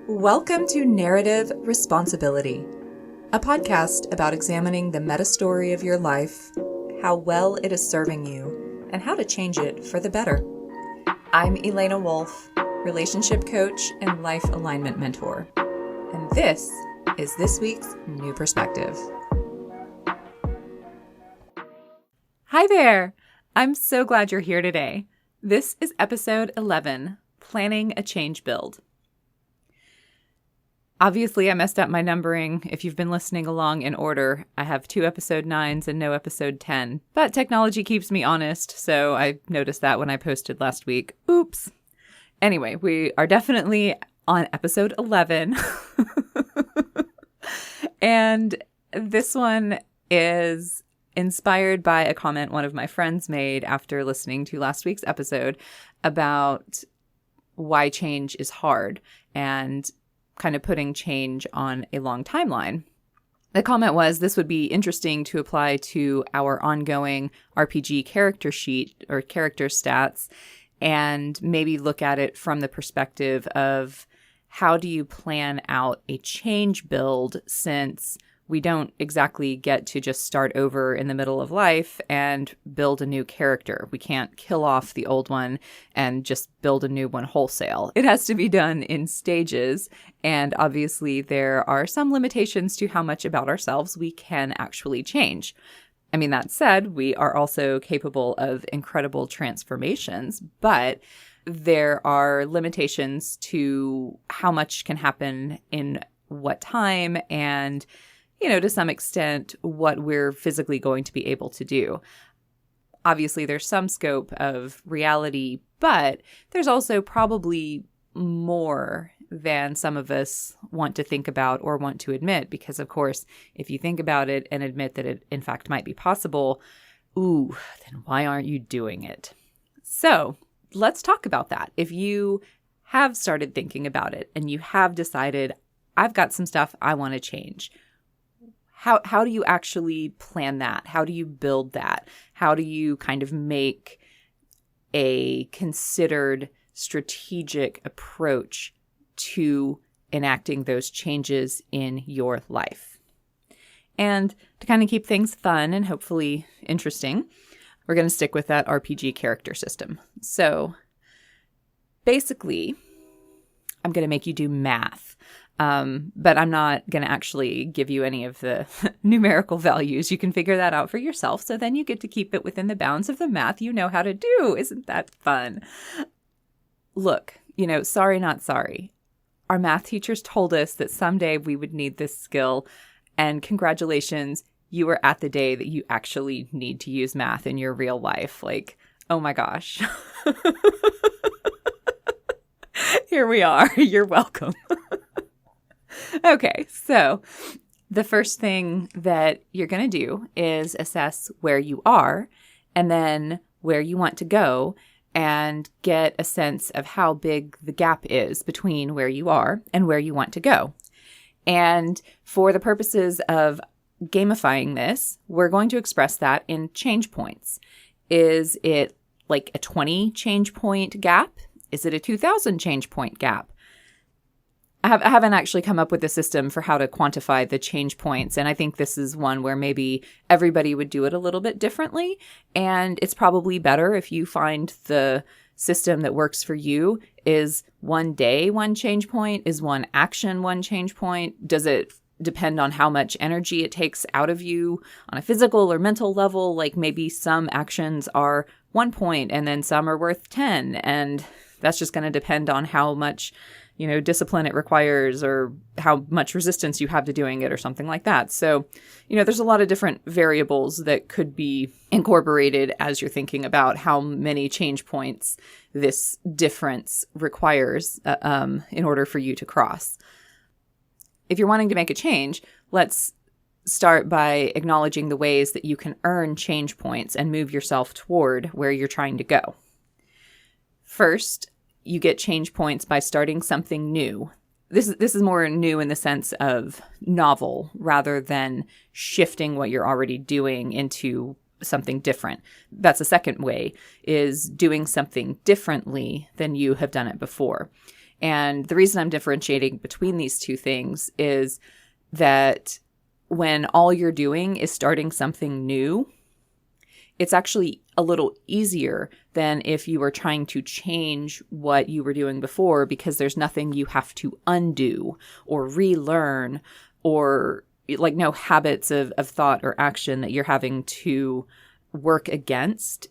Welcome to Narrative Responsibility, a podcast about examining the meta story of your life, how well it is serving you, and how to change it for the better. I'm Elena Wolf, relationship coach and life alignment mentor, and this is this week's New Perspective. Hi there! I'm so glad you're here today. This is episode 11, Planning a Change Build. Obviously, I messed up my numbering. If you've been listening along in order, I have 2 episode 9s and no episode 10. But technology keeps me honest, so I noticed that when I posted last week. Oops. Anyway, we are definitely on episode 11. And this one is inspired by a comment one of my friends made after listening to last week's episode about why change is hard and kind of putting change on a long timeline. The comment was, this would be interesting to apply to our ongoing RPG character sheet or character stats and maybe look at it from the perspective of how do you plan out a change build, since we don't exactly get to just start over in the middle of life and build a new character. We can't kill off the old one and just build a new one wholesale. It has to be done in stages, and obviously there are some limitations to how much about ourselves we can actually change. I mean, that said, we are also capable of incredible transformations, but there are limitations to how much can happen in what time and, you know, to some extent, what we're physically going to be able to do. Obviously, there's some scope of reality, but there's also probably more than some of us want to think about or want to admit, because, of course, if you think about it and admit that it, in fact, might be possible, then why aren't you doing it? So let's talk about that. If you have started thinking about it and you have decided, I've got some stuff I want to change, How do you actually plan that? How do you build that? How do you kind of make a considered strategic approach to enacting those changes in your life? And to kind of keep things fun and hopefully interesting, we're going to stick with that RPG character system. So basically, I'm going to make you do math. But I'm not going to actually give you any of the numerical values. You can figure that out for yourself. So then you get to keep it within the bounds of the math you know how to do. Isn't that fun? Look, sorry, not sorry. Our math teachers told us that someday we would need this skill. And congratulations, you are at the day that you actually need to use math in your real life. Like, oh my gosh. Here we are. You're welcome. Okay, so the first thing that you're going to do is assess where you are and then where you want to go and get a sense of how big the gap is between where you are and where you want to go. And for the purposes of gamifying this, we're going to express that in change points. Is it like a 20 change point gap? Is it a 2,000 change point gap? I haven't actually come up with a system for how to quantify the change points, and I think this is one where maybe everybody would do it a little bit differently, and it's probably better if you find the system that works for you. Is one day one change point? Is one action one change point? Does it depend on how much energy it takes out of you on a physical or mental level? Like maybe some actions are 1 point and then some are worth 10, and that's just going to depend on how much discipline it requires or how much resistance you have to doing it or something like that. So, there's a lot of different variables that could be incorporated as you're thinking about how many change points this difference requires in order for you to cross. If you're wanting to make a change, let's start by acknowledging the ways that you can earn change points and move yourself toward where you're trying to go. First, you get change points by starting something new. This is more new in the sense of novel rather than shifting what you're already doing into something different. That's the second way, is doing something differently than you have done it before. And the reason I'm differentiating between these two things is that when all you're doing is starting something new, it's actually a little easier than if you were trying to change what you were doing before, because there's nothing you have to undo or relearn, or like no habits of thought or action that you're having to work against.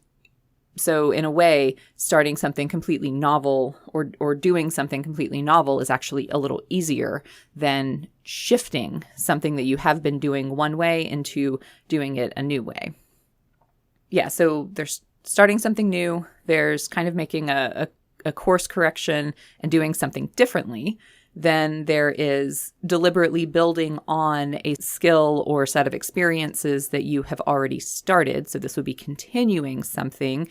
So in a way, starting something completely novel or doing something completely novel is actually a little easier than shifting something that you have been doing one way into doing it a new way. Yeah, so there's starting something new, there's kind of making a course correction and doing something differently. Then there is deliberately building on a skill or set of experiences that you have already started. So this would be continuing something.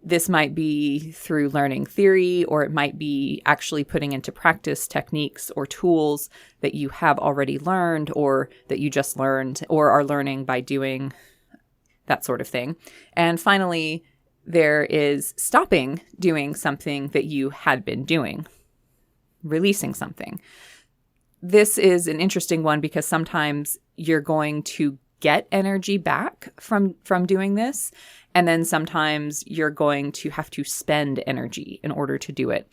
This might be through learning theory, or it might be actually putting into practice techniques or tools that you have already learned, or that you just learned or are learning by doing, that sort of thing. And finally, there is stopping doing something that you had been doing, releasing something. This is an interesting one because sometimes you're going to get energy back from doing this, and then sometimes you're going to have to spend energy in order to do it.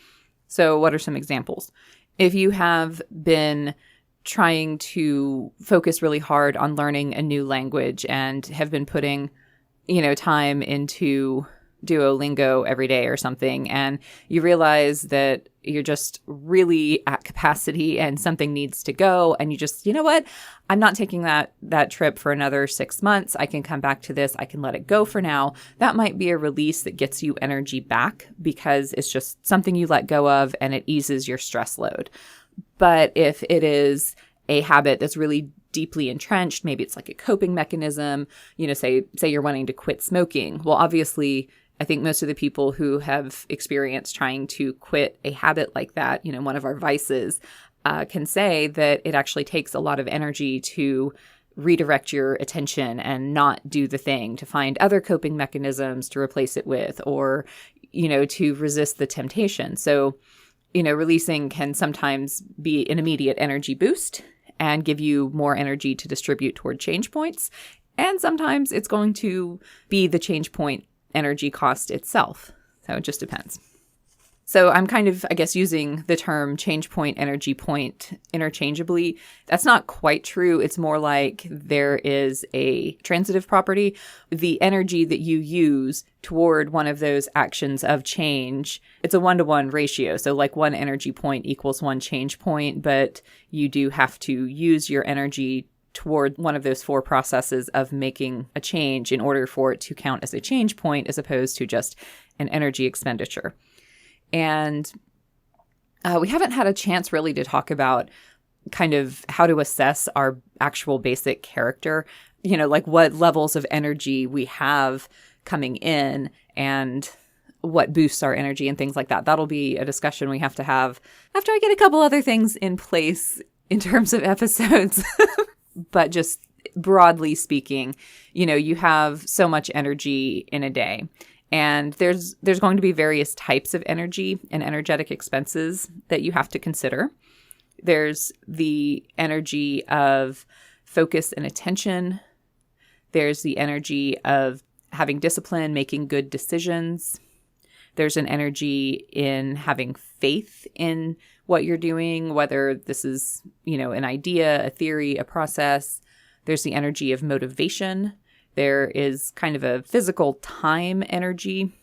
So what are some examples? If you have been trying to focus really hard on learning a new language and have been putting, time into Duolingo every day or something, and you realize that you're just really at capacity and something needs to go, and you just, what? I'm not taking that trip for another 6 months. I can come back to this. I can let it go for now. That might be a release that gets you energy back because it's just something you let go of and it eases your stress load. But if it is a habit that's really deeply entrenched, maybe it's like a coping mechanism, say you're wanting to quit smoking. Well, obviously, I think most of the people who have experienced trying to quit a habit like that, one of our vices, can say that it actually takes a lot of energy to redirect your attention and not do the thing, to find other coping mechanisms to replace it with, or, to resist the temptation. So, releasing can sometimes be an immediate energy boost and give you more energy to distribute toward change points. And sometimes it's going to be the change point energy cost itself. So it just depends. So I'm kind of, using the term change point, energy point interchangeably. That's not quite true. It's more like there is a transitive property. The energy that you use toward one of those actions of change, it's a 1-to-1 ratio. So like one energy point equals one change point, but you do have to use your energy toward one of those 4 processes of making a change in order for it to count as a change point, as opposed to just an energy expenditure. And we haven't had a chance really to talk about kind of how to assess our actual basic character, like what levels of energy we have coming in and what boosts our energy and things like that. That'll be a discussion we have to have after I get a couple other things in place in terms of episodes. But just broadly speaking, you have so much energy in a day. And there's going to be various types of energy and energetic expenses that you have to consider. There's the energy of focus and attention. There's the energy of having discipline, making good decisions. There's an energy in having faith in what you're doing, whether this is, an idea, a theory, a process. There's the energy of motivation. There is kind of a physical time energy,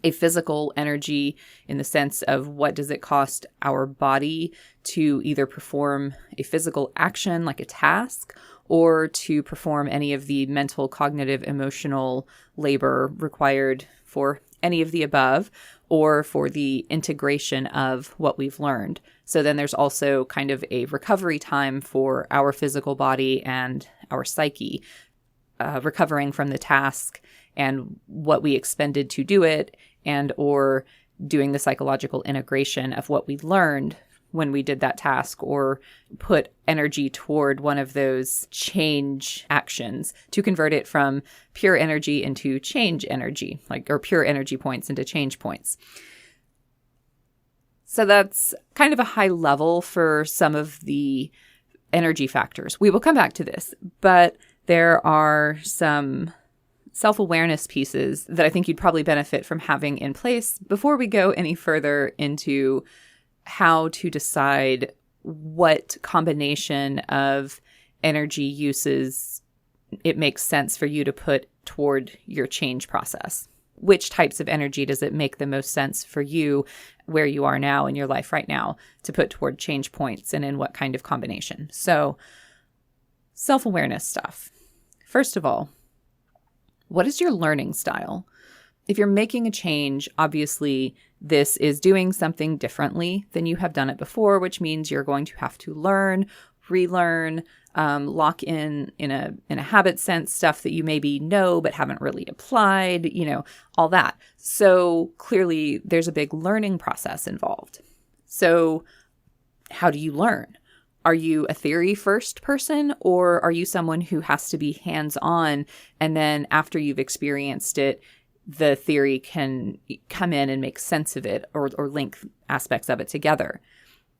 a physical energy in the sense of what does it cost our body to either perform a physical action like a task, or to perform any of the mental, cognitive, emotional labor required for any of the above, or for the integration of what we've learned. So then there's also kind of a recovery time for our physical body and our psyche, recovering from the task and what we expended to do it, and or doing the psychological integration of what we learned when we did that task, or put energy toward one of those change actions to convert it from pure energy into change energy, or pure energy points into change points. So that's kind of a high level for some of the energy factors. We will come back to this, but there are some self-awareness pieces that I think you'd probably benefit from having in place before we go any further into how to decide what combination of energy uses it makes sense for you to put toward your change process. Which types of energy does it make the most sense for you where you are now in your life right now to put toward change points, and in what kind of combination? So, self-awareness stuff. First of all, what is your learning style? If you're making a change, obviously this is doing something differently than you have done it before, which means you're going to have to learn, relearn, lock in a habit sense, stuff that you maybe know but haven't really applied, all that. So clearly there's a big learning process involved. So how do you learn? Are you a theory first person, or are you someone who has to be hands-on, and then after you've experienced it, the theory can come in and make sense of it, or link aspects of it together?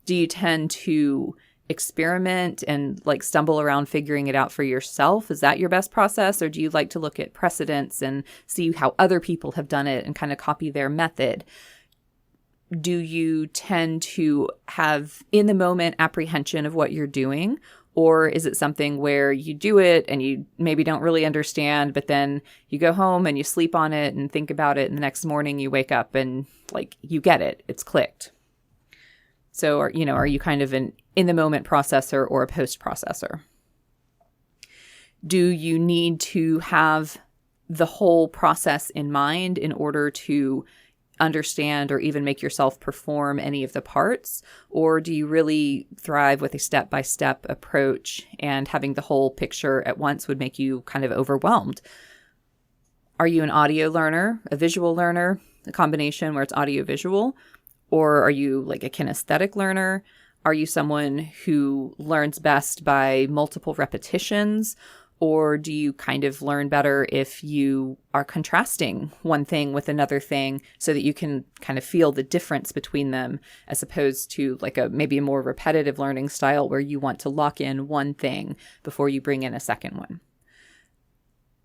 Do you tend to experiment and stumble around figuring it out for yourself? Is that your best process? Or do you like to look at precedents and see how other people have done it and kind of copy their method? Do you tend to have in the moment apprehension of what you're doing? Or is it something where you do it and you maybe don't really understand, but then you go home and you sleep on it and think about it, and the next morning you wake up and you get it, it's clicked? So, are you kind of an in-the-moment processor or a post-processor? Do you need to have the whole process in mind in order to understand or even make yourself perform any of the parts? Or do you really thrive with a step-by-step approach, and having the whole picture at once would make you kind of overwhelmed? Are you an audio learner, a visual learner, a combination where it's audio-visual? Or are you a kinesthetic learner? Are you someone who learns best by multiple repetitions? Or do you kind of learn better if you are contrasting one thing with another thing so that you can kind of feel the difference between them, as opposed to maybe a more repetitive learning style where you want to lock in one thing before you bring in a second one?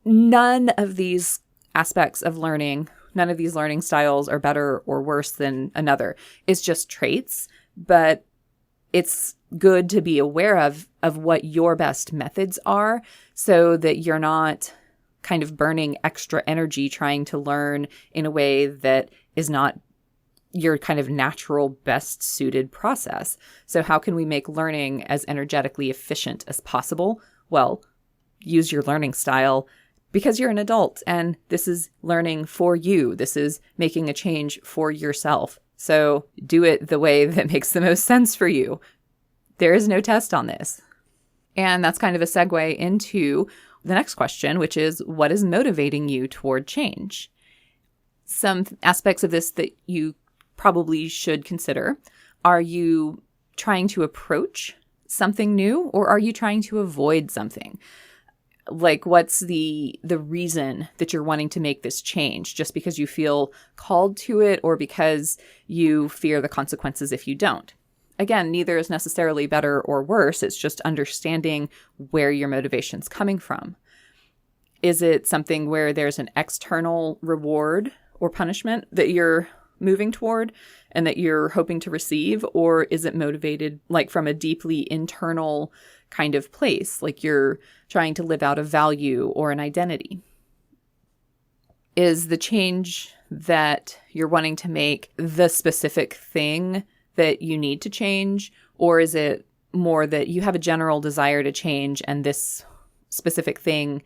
None of these aspects of learning, none of these learning styles are better or worse than another. It's just traits, but it's good to be aware of what your best methods are, so that you're not kind of burning extra energy trying to learn in a way that is not your kind of natural, best suited process. So how can we make learning as energetically efficient as possible? Well, use your learning style, because you're an adult and this is learning for you. This is making a change for yourself. So do it the way that makes the most sense for you. There is no test on this. And that's kind of a segue into the next question, which is, what is motivating you toward change? Some aspects of this that you probably should consider. Are you trying to approach something new, or are you trying to avoid something? What's the reason that you're wanting to make this change? Just because you feel called to it, or because you fear the consequences if you don't? Again, neither is necessarily better or worse. It's just understanding where your motivation's coming from. Is it something where there's an external reward or punishment that you're moving toward and that you're hoping to receive? Or is it motivated from a deeply internal kind of place, you're trying to live out a value or an identity? Is the change that you're wanting to make the specific thing that you need to change? Or is it more that you have a general desire to change and this specific thing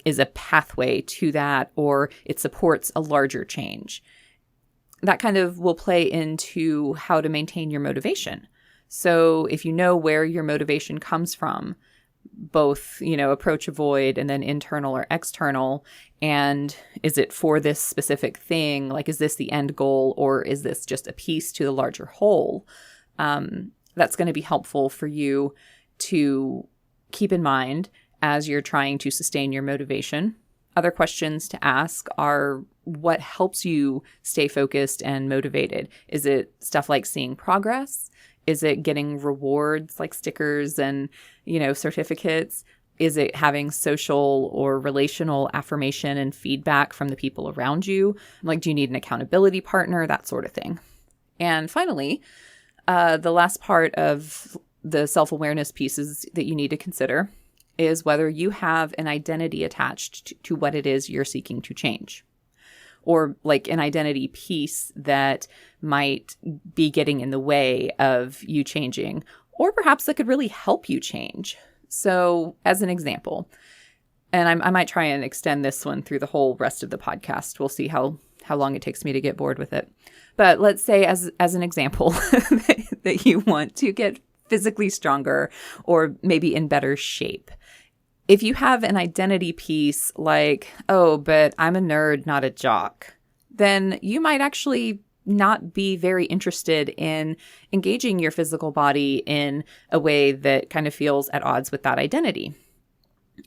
is a pathway to that, or it supports a larger change? That kind of will play into how to maintain your motivation. So if you know where your motivation comes from, both, approach, avoid, and then internal or external, and is it for this specific thing? Is this the end goal, or is this just a piece to the larger whole? That's going to be helpful for you to keep in mind as you're trying to sustain your motivation. Other questions to ask are, what helps you stay focused and motivated? Is it stuff like seeing progress? Is it getting rewards like stickers and, certificates? Is it having social or relational affirmation and feedback from the people around you? Like, do you need an accountability partner? That sort of thing. And finally, the last part of the self-awareness pieces that you need to consider is whether you have an identity attached to what it is you're seeking to change, or like an identity piece that might be getting in the way of you changing, or perhaps that could really help you change. So as an example, and I might try and extend this one through the whole rest of the podcast. We'll see how long it takes me to get bored with it. But let's say as an example that you want to get physically stronger or maybe in better shape. If you have an identity piece like, oh, but I'm a nerd, not a jock, then you might actually not be very interested in engaging your physical body in a way that kind of feels at odds with that identity.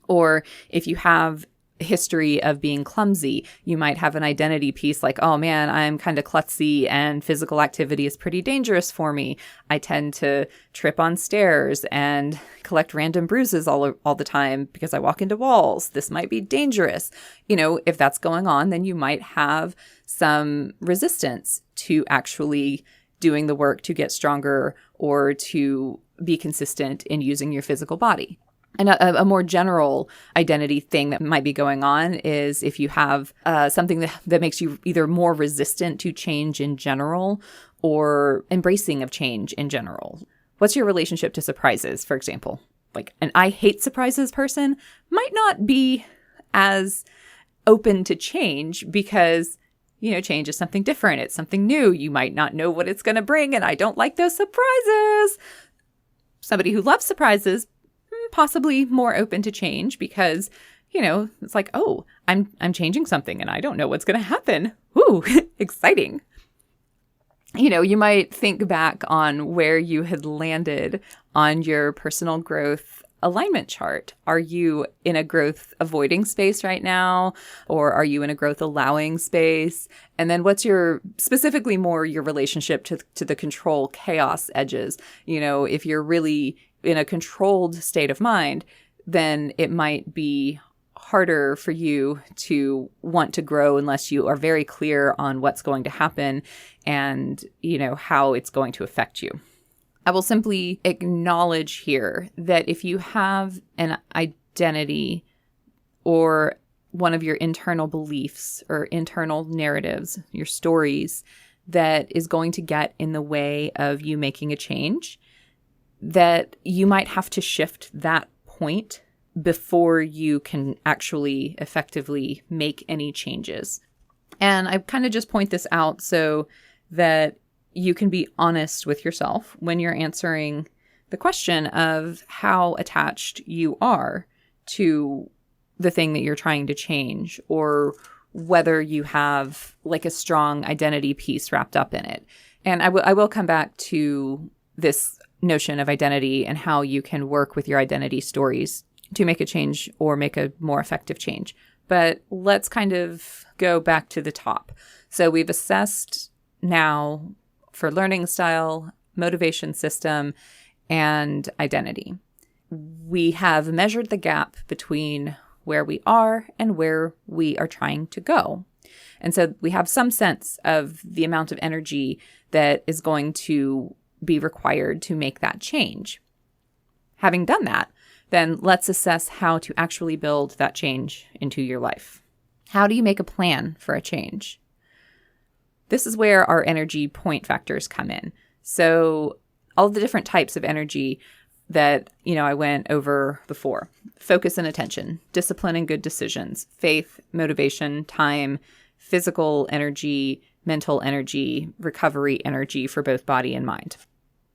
Or if you have a history of being clumsy, you might have an identity piece like, oh man, I'm kind of klutzy and physical activity is pretty dangerous for me. I tend to trip on stairs and collect random bruises all the time because I walk into walls. This might be dangerous. If that's going on, then you might have some resistance to actually doing the work to get stronger or to be consistent in using your physical body. And a more general identity thing that might be going on is if you have something that makes you either more resistant to change in general or embracing of change in general. What's your relationship to surprises, for example? Like an I hate surprises person might not be as open to change because, change is something different. It's something new. You might not know what it's going to bring, and I don't like those surprises. Somebody who loves surprises, possibly more open to change because, it's like, oh, I'm changing something and I don't know what's going to happen. Ooh, exciting. You might think back on where you had landed on your personal growth alignment chart. Are you in a growth avoiding space right now? Or are you in a growth allowing space? And then what's specifically more your relationship to the control chaos edges? If you're really in a controlled state of mind, then it might be harder for you to want to grow unless you are very clear on what's going to happen and, how it's going to affect you. I will simply acknowledge here that if you have an identity or one of your internal beliefs or internal narratives, your stories, that is going to get in the way of you making a change, that you might have to shift that point before you can actually effectively make any changes. And I kind of just point this out so that you can be honest with yourself when you're answering the question of how attached you are to the thing that you're trying to change, or whether you have like a strong identity piece wrapped up in it. And I will come back to this notion of identity and how you can work with your identity stories to make a change or make a more effective change. But let's kind of go back to the top. So we've assessed now for learning style, motivation system, and identity. We have measured the gap between where we are and where we are trying to go. And so we have some sense of the amount of energy that is going to be required to make that change. Having done that, then let's assess how to actually build that change into your life. How do you make a plan for a change? This is where our energy point factors come in. So all the different types of energy that, I went over before: focus and attention, discipline and good decisions, faith, motivation, time, physical energy, mental energy, recovery energy for both body and mind.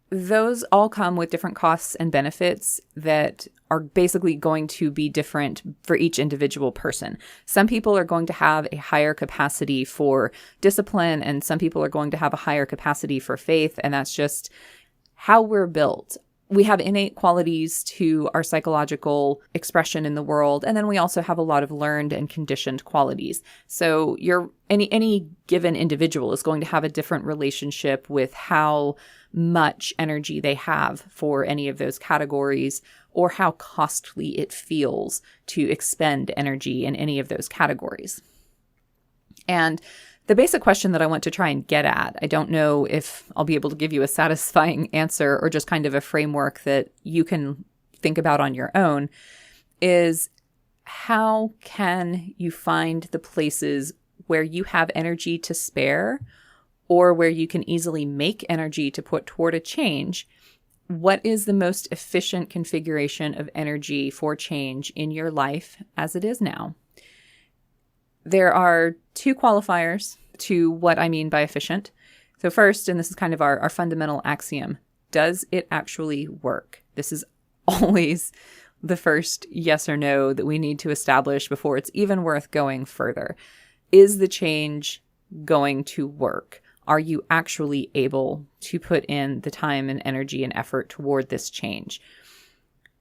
Those all come with different costs and benefits that are basically going to be different for each individual person. Some people are going to have a higher capacity for discipline, and some people are going to have a higher capacity for faith, and that's just how we're built. we have innate qualities to our psychological expression in the world. And then we also have a lot of learned and conditioned qualities. So any given individual is going to have a different relationship with how much energy they have for any of those categories, or how costly it feels to expend energy in any of those categories. And the basic question that I want to try and get at, I don't know if I'll be able to give you a satisfying answer or just kind of a framework that you can think about on your own, is how can you find the places where you have energy to spare, or where you can easily make energy to put toward a change? What is the most efficient configuration of energy for change in your life as it is now? There are two qualifiers to what I mean by efficient. So first, and this is kind of our fundamental axiom, does it actually work? This is always the first yes or no that we need to establish before it's even worth going further. Is the change going to work? Are you actually able to put in the time and energy and effort toward this change?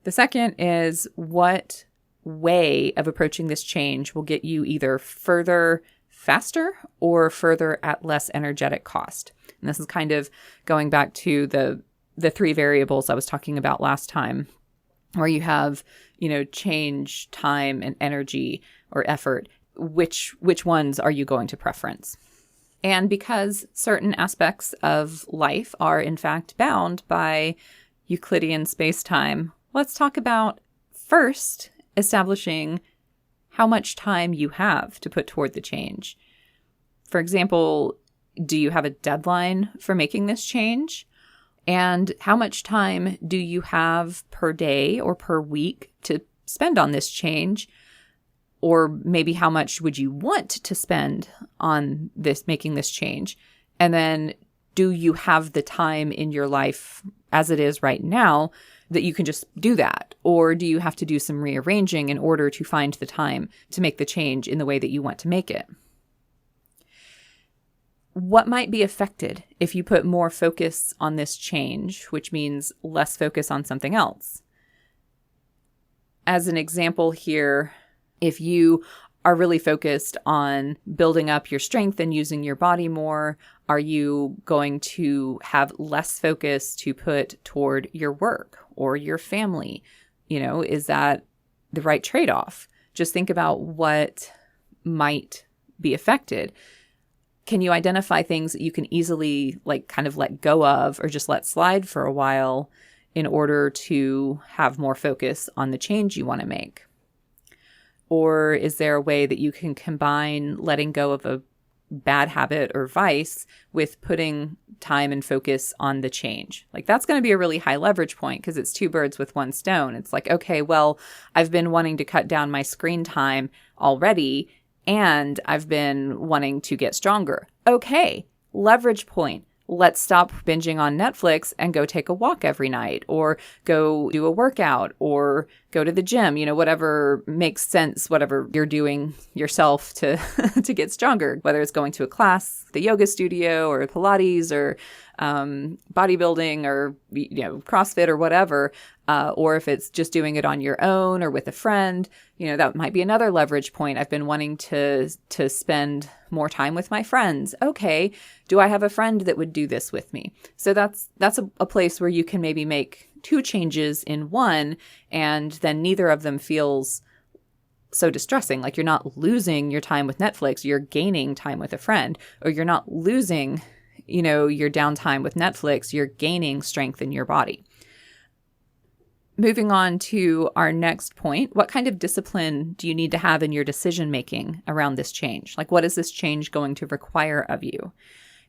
The second is, what way of approaching this change will get you either further faster or further at less energetic cost? And this is kind of going back to the three variables I was talking about last time, where you have, change, time, and energy or effort. Which ones are you going to preference? And because certain aspects of life are in fact bound by Euclidean space-time, let's talk about first establishing how much time you have to put toward the change. For example, do you have a deadline for making this change? And how much time do you have per day or per week to spend on this change? Or maybe how much would you want to spend on this, making this change? And then do you have the time in your life as it is right now that you can just do that? Or do you have to do some rearranging in order to find the time to make the change in the way that you want to make it? What might be affected if you put more focus on this change, which means less focus on something else? As an example here, if you are really focused on building up your strength and using your body more, are you going to have less focus to put toward your work or your family? Is that the right trade-off? Just think about what might be affected. Can you identify things that you can easily kind of let go of or just let slide for a while in order to have more focus on the change you want to make? Or is there a way that you can combine letting go of a bad habit or vice with putting time and focus on the change? That's going to be a really high leverage point because it's two birds with one stone. It's like, okay, well, I've been wanting to cut down my screen time already, and I've been wanting to get stronger. Okay, leverage point. Let's stop binging on Netflix and go take a walk every night, or go do a workout, or go to the gym, whatever makes sense, whatever you're doing yourself to to get stronger, whether it's going to a class, the yoga studio, or Pilates, or bodybuilding, or CrossFit, or whatever, or if it's just doing it on your own or with a friend, that might be another leverage point. I've been wanting to spend more time with my friends. Okay, do I have a friend that would do this with me? So that's a place where you can maybe make two changes in one, and then neither of them feels so distressing. You're not losing your time with Netflix, you're gaining time with a friend, or you're not losing, your downtime with Netflix, you're gaining strength in your body. Moving on to our next point, what kind of discipline do you need to have in your decision-making around this change? What is this change going to require of you?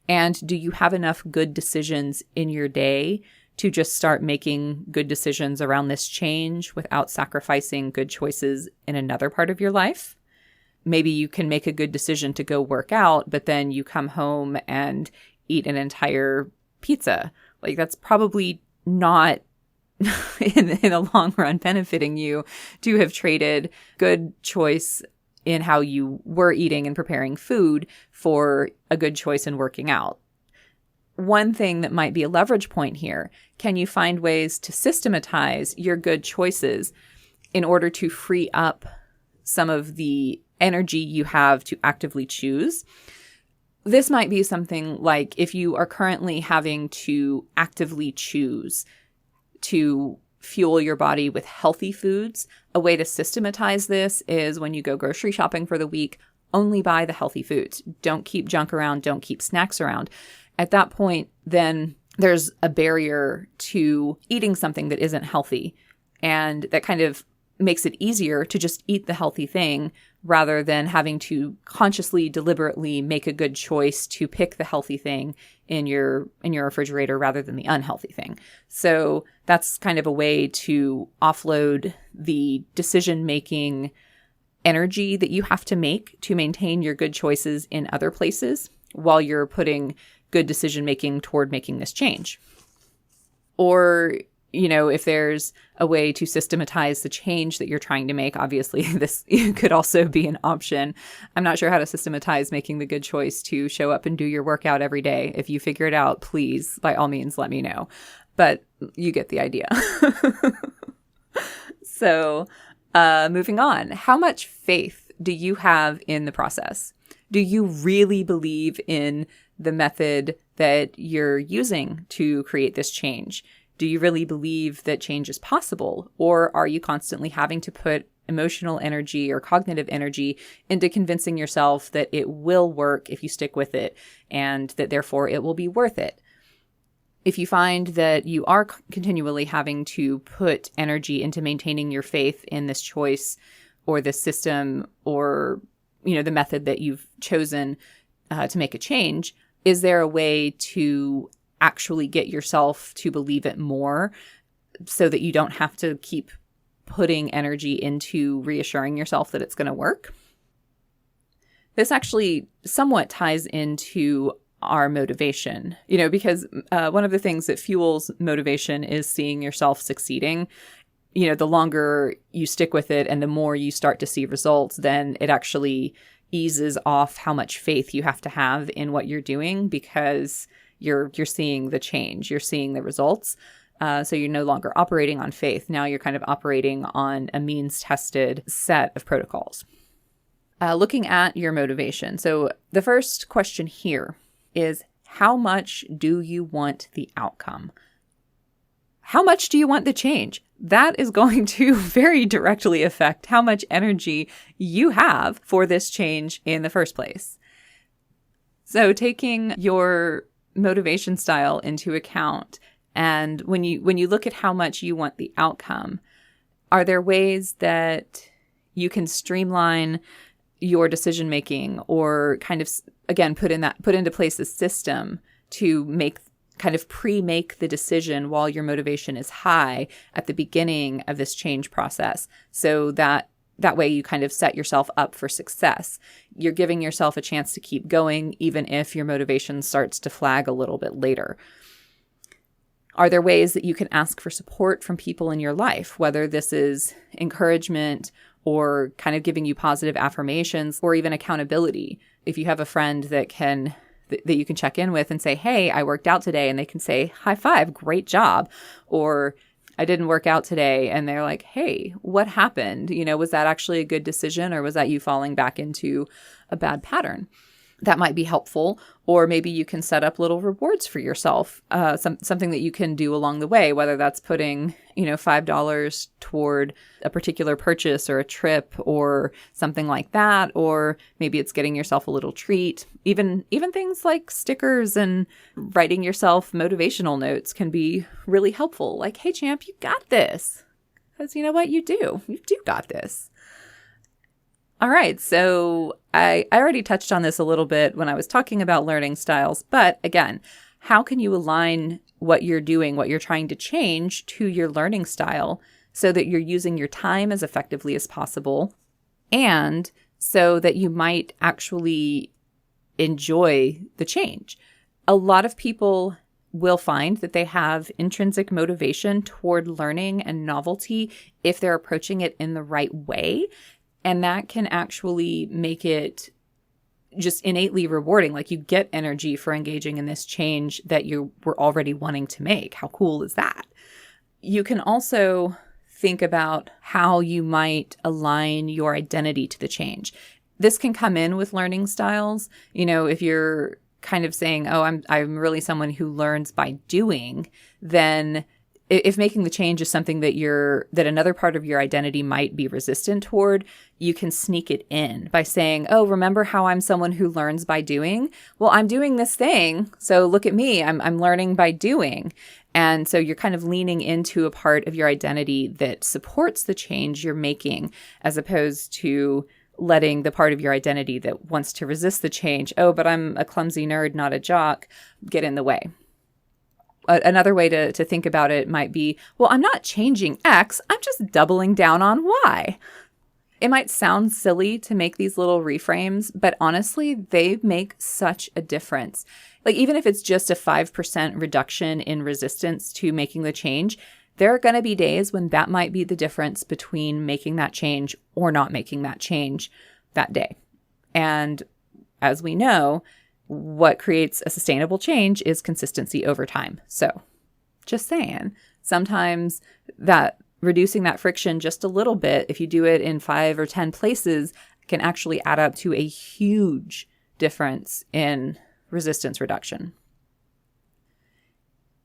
And do you have enough good decisions in your day to just start making good decisions around this change without sacrificing good choices in another part of your life? Maybe you can make a good decision to go work out, but then you come home and eat an entire pizza. That's probably not in the long run benefiting you to have traded good choice in how you were eating and preparing food for a good choice in working out. one thing that might be a leverage point here, can you find ways to systematize your good choices in order to free up some of the energy you have to actively choose? This might be something like if you are currently having to actively choose to fuel your body with healthy foods, a way to systematize this is when you go grocery shopping for the week, only buy the healthy foods. Don't keep junk around. Don't keep snacks around. At that point, then there's a barrier to eating something that isn't healthy. And that kind of makes it easier to just eat the healthy thing rather than having to consciously, deliberately make a good choice to pick the healthy thing in your refrigerator rather than the unhealthy thing. So that's kind of a way to offload the decision-making energy that you have to make to maintain your good choices in other places while you're putting good decision-making toward making this change. Or, if there's a way to systematize the change that you're trying to make, obviously this could also be an option. I'm not sure how to systematize making the good choice to show up and do your workout every day. If you figure it out, please, by all means, let me know. But you get the idea. So, moving on. How much faith do you have in the process? Do you really believe in the method that you're using to create this change? Do you really believe that change is possible? Or are you constantly having to put emotional energy or cognitive energy into convincing yourself that it will work if you stick with it and that therefore it will be worth it? If you find that you are continually having to put energy into maintaining your faith in this choice or this system or, the method that you've chosen to make a change, is there a way to actually get yourself to believe it more so that you don't have to keep putting energy into reassuring yourself that it's going to work? This actually somewhat ties into our motivation, because one of the things that fuels motivation is seeing yourself succeeding. The longer you stick with it and the more you start to see results, then it actually eases off how much faith you have to have in what you're doing because you're seeing the change, you're seeing the results. So you're no longer operating on faith. Now you're kind of operating on a means-tested set of protocols. Looking at your motivation. So the first question here is, how much do you want the outcome? How much do you want the change? That is going to very directly affect how much energy you have for this change in the first place. So taking your motivation style into account, and when you look at how much you want the outcome, are there ways that you can streamline your decision making or kind of, again, put into place a system to pre-make the decision while your motivation is high at the beginning of this change process, so that way you kind of set yourself up for success. You're giving yourself a chance to keep going even if your motivation starts to flag a little bit later. Are there ways that you can ask for support from people in your life, whether this is encouragement or kind of giving you positive affirmations or even accountability? If you have a friend that you can check in with and say, hey, I worked out today, and they can say, high five, great job. Or I didn't work out today. And they're like, hey, what happened? Was that actually a good decision, or was that you falling back into a bad pattern? That might be helpful. Or maybe you can set up little rewards for yourself, something that you can do along the way, whether that's putting, $5 toward a particular purchase or a trip or something like that. Or maybe it's getting yourself a little treat. Even things like stickers and writing yourself motivational notes can be really helpful. Like, hey, champ, you got this. Because you know what? You do got this. All right, so I already touched on this a little bit when I was talking about learning styles, but again, how can you align what you're doing, what you're trying to change to your learning style so that you're using your time as effectively as possible and so that you might actually enjoy the change? A lot of people will find that they have intrinsic motivation toward learning and novelty if they're approaching it in the right way. And that can actually make it just innately rewarding. Like, you get energy for engaging in this change that you were already wanting to make. How cool is that? You can also think about how you might align your identity to the change. This can come in with learning styles. If you're kind of saying, oh, I'm really someone who learns by doing, then if making the change is something that another part of your identity might be resistant toward, you can sneak it in by saying, oh, remember how I'm someone who learns by doing? Well, I'm doing this thing, so look at me. I'm learning by doing. And so you're kind of leaning into a part of your identity that supports the change you're making, as opposed to letting the part of your identity that wants to resist the change, oh, but I'm a clumsy nerd, not a jock, get in the way. Another way to think about it might be, well, I'm not changing X, I'm just doubling down on Y. It might sound silly to make these little reframes, but honestly, they make such a difference. Like, even if it's just a 5% reduction in resistance to making the change, there are going to be days when that might be the difference between making that change or not making that change that day. And as we know, what creates a sustainable change is consistency over time. So just saying, sometimes that reducing that friction just a little bit, if you do it in 5 or 10 places, can actually add up to a huge difference in resistance reduction.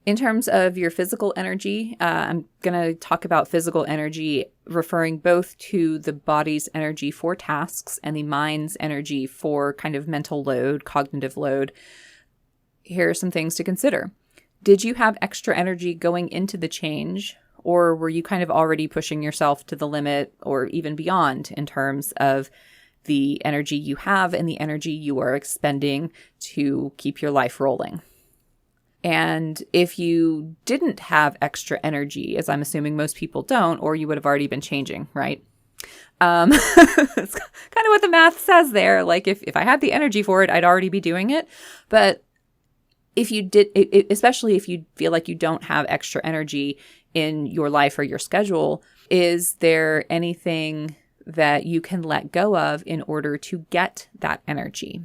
In terms of your physical energy, I'm going to talk about physical energy referring both to the body's energy for tasks and the mind's energy for kind of mental load, cognitive load. Here are some things to consider. Did you have extra energy going into the change, or were you kind of already pushing yourself to the limit or even beyond in terms of the energy you have and the energy you are expending to keep your life rolling? And if you didn't have extra energy, as I'm assuming most people don't, or you would have already been changing, right? It's kind of what the math says there. Like, if I had the energy for it, I'd already be doing it. But if you did, especially if you feel like you don't have extra energy in your life or your schedule, is there anything that you can let go of in order to get that energy?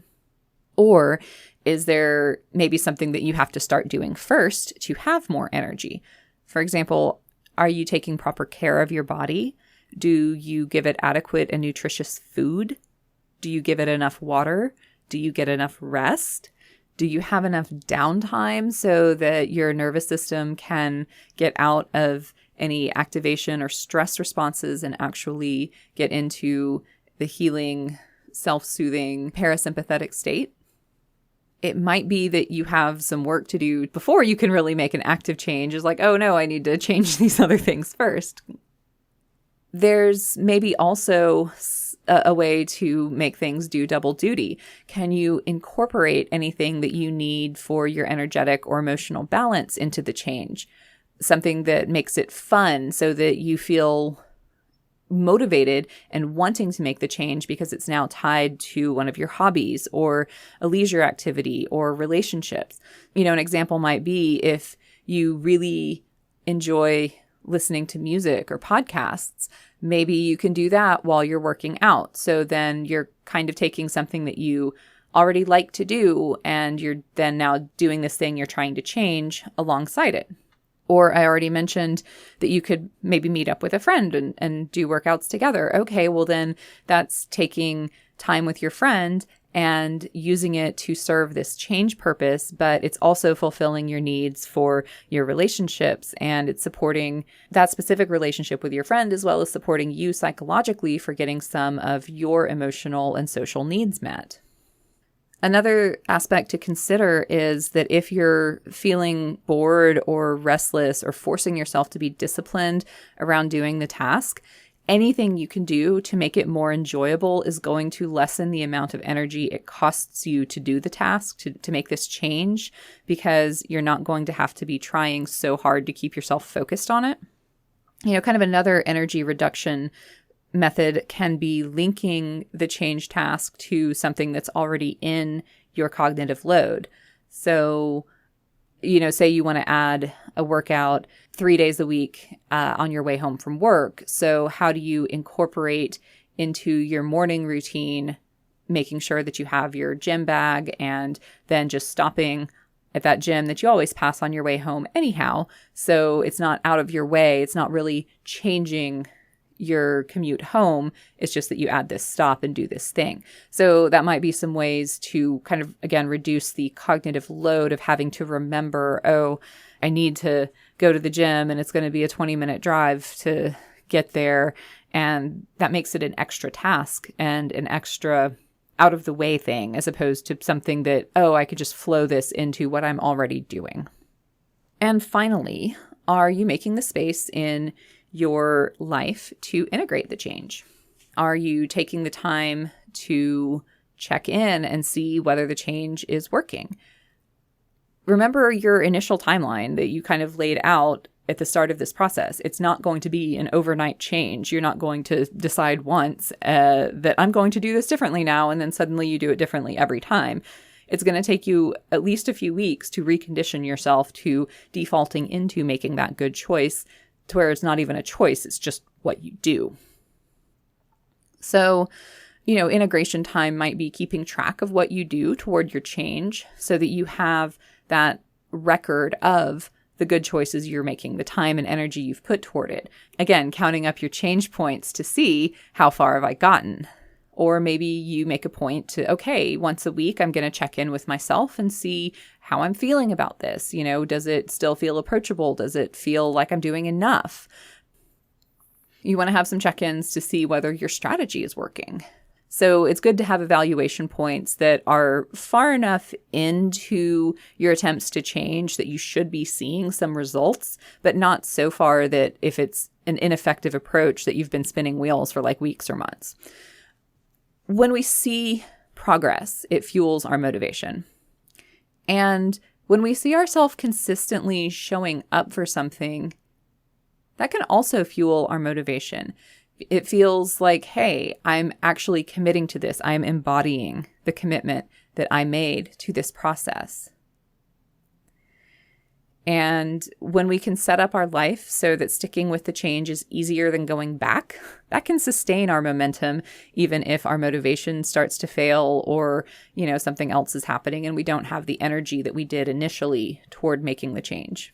Or is there maybe something that you have to start doing first to have more energy? For example, are you taking proper care of your body? Do you give it adequate and nutritious food? Do you give it enough water? Do you get enough rest? Do you have enough downtime so that your nervous system can get out of any activation or stress responses and actually get into the healing, self-soothing, parasympathetic state? It might be that you have some work to do before you can really make an active change. It's like, oh no, I need to change these other things first. There's maybe also a way to make things do double duty. Can you incorporate anything that you need for your energetic or emotional balance into the change? Something that makes it fun so that you feel motivated and wanting to make the change because it's now tied to one of your hobbies or a leisure activity or relationships. An example might be if you really enjoy listening to music or podcasts, maybe you can do that while you're working out. So then you're kind of taking something that you already like to do and you're then now doing this thing you're trying to change alongside it. Or I already mentioned that you could maybe meet up with a friend and do workouts together. Okay, well then that's taking time with your friend and using it to serve this change purpose, but it's also fulfilling your needs for your relationships, and it's supporting that specific relationship with your friend as well as supporting you psychologically for getting some of your emotional and social needs met. Another aspect to consider is that if you're feeling bored or restless or forcing yourself to be disciplined around doing the task, anything you can do to make it more enjoyable is going to lessen the amount of energy it costs you to do the task, to make this change, because you're not going to have to be trying so hard to keep yourself focused on it. Kind of another energy reduction method can be linking the change task to something that's already in your cognitive load. So, say you want to add a workout 3 days a week on your way home from work. So how do you incorporate into your morning routine making sure that you have your gym bag and then just stopping at that gym that you always pass on your way home anyhow. So it's not out of your way. It's not really changing your commute home. It's just that you add this stop and do this thing. So that might be some ways to kind of, again, reduce the cognitive load of having to remember, oh, I need to go to the gym and it's going to be a 20-minute drive to get there. And that makes it an extra task and an extra out of the way thing, as opposed to something that, oh, I could just flow this into what I'm already doing. And finally, are you making the space in your life to integrate the change? Are you taking the time to check in and see whether the change is working? Remember your initial timeline that you kind of laid out at the start of this process. It's not going to be an overnight change. You're not going to decide once that I'm going to do this differently now, and then suddenly you do it differently every time. It's going to take you at least a few weeks to recondition yourself to defaulting into making that good choice, to where it's not even a choice, it's just what you do. So, integration time might be keeping track of what you do toward your change so that you have that record of the good choices you're making, the time and energy you've put toward it. Again, counting up your change points to see how far have I gotten. Or maybe you make a point to, okay, once a week, I'm going to check in with myself and see how I'm feeling about this. Does it still feel approachable? Does it feel like I'm doing enough? You want to have some check-ins to see whether your strategy is working. So it's good to have evaluation points that are far enough into your attempts to change that you should be seeing some results, but not so far that if it's an ineffective approach that you've been spinning wheels for like weeks or months. When we see progress, it fuels our motivation. And when we see ourselves consistently showing up for something, that can also fuel our motivation. It feels like, hey, I'm actually committing to this. I'm embodying the commitment that I made to this process. And when we can set up our life so that sticking with the change is easier than going back, that can sustain our momentum, even if our motivation starts to fail or, something else is happening and we don't have the energy that we did initially toward making the change.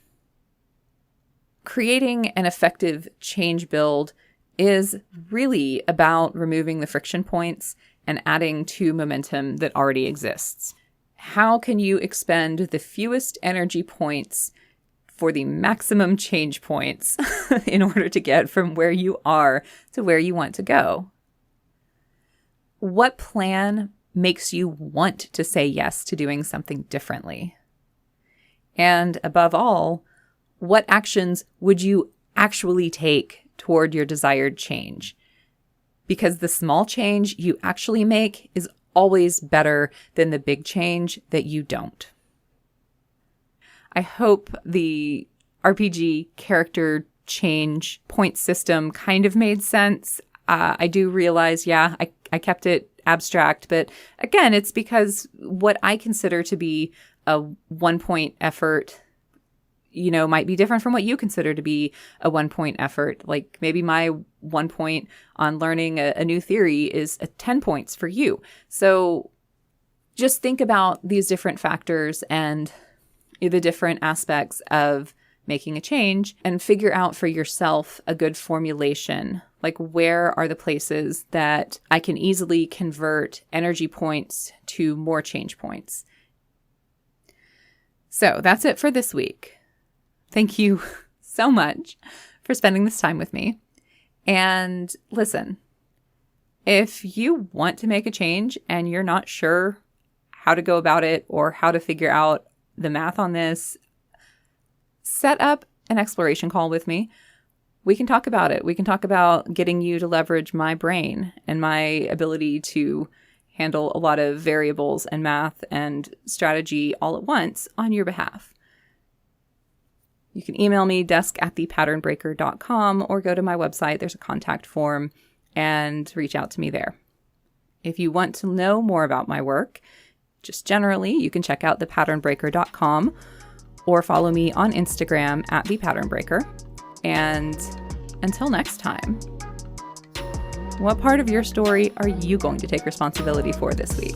Creating an effective change build is really about removing the friction points and adding to momentum that already exists. How can you expend the fewest energy points for the maximum change points in order to get from where you are to where you want to go? What plan makes you want to say yes to doing something differently? And above all, what actions would you actually take toward your desired change? Because the small change you actually make is always better than the big change that you don't. I hope the RPG character change point system kind of made sense. I do realize, I kept it abstract, but again, it's because what I consider to be a 1-point effort might be different from what you consider to be a 1-point effort. Like maybe my 1 point on learning a new theory is 10 points for you. So just think about these different factors and the different aspects of making a change and figure out for yourself a good formulation. Like, where are the places that I can easily convert energy points to more change points? So that's it for this week. Thank you so much for spending this time with me. And listen, if you want to make a change and you're not sure how to go about it or how to figure out the math on this, set up an exploration call with me. We can talk about it. We can talk about getting you to leverage my brain and my ability to handle a lot of variables and math and strategy all at once on your behalf. You can email me, desk@thepatternbreaker.com, or go to my website. There's a contact form and reach out to me there. If you want to know more about my work, just generally, you can check out thepatternbreaker.com or follow me on Instagram @thepatternbreaker. And until next time. What part of your story are you going to take responsibility for this week?